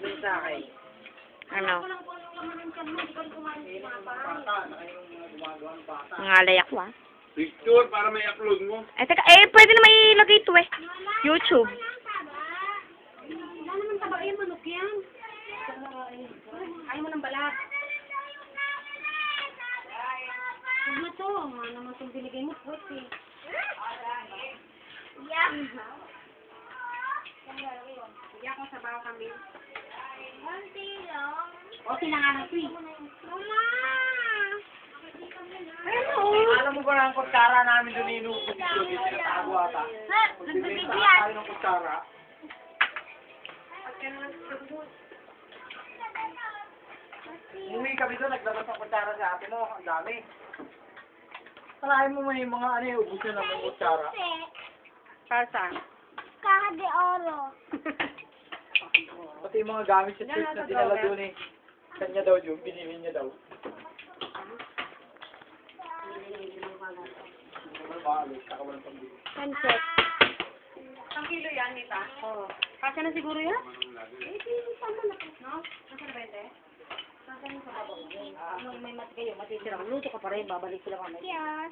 Sabi sa akin. Ano? Bata, na kayong gumagawa ng bata. Mga layak wa. Picture para may upload mo. Eh, teka, pwede na may ilagay ito eh. YouTube. Wala naman taba yan, manok yan. Ayaw mo ng balat. Huwag na to. Nga naman itong binigay mo, pwet eh. Iyak ko sa baho kami. Okay na nga na ito eh. Alam mo ba na ang kutsara namin doon inubos dito, tinatago ata. Nagbibigyan tayo ng kutsara. Umuwi kami doon, naglabas ng kutsara sa ate mo, ang dami. Kalahin mo may mga ano yung ubus na ng kutsara. Para saan? Caja de oro. Pati yung mga gamit sa church na dinala doon eh. Kanya daw yun, binili niya daw. Kakawalan pambili. Sunset. Ang kilo yan, Nita? Oo. Kasya na siguro yan? No? Nasa na 20? Nasa na sa babaw? May mati kayo, matitira. Luto ka pa rin, babalik sila kami. Yes.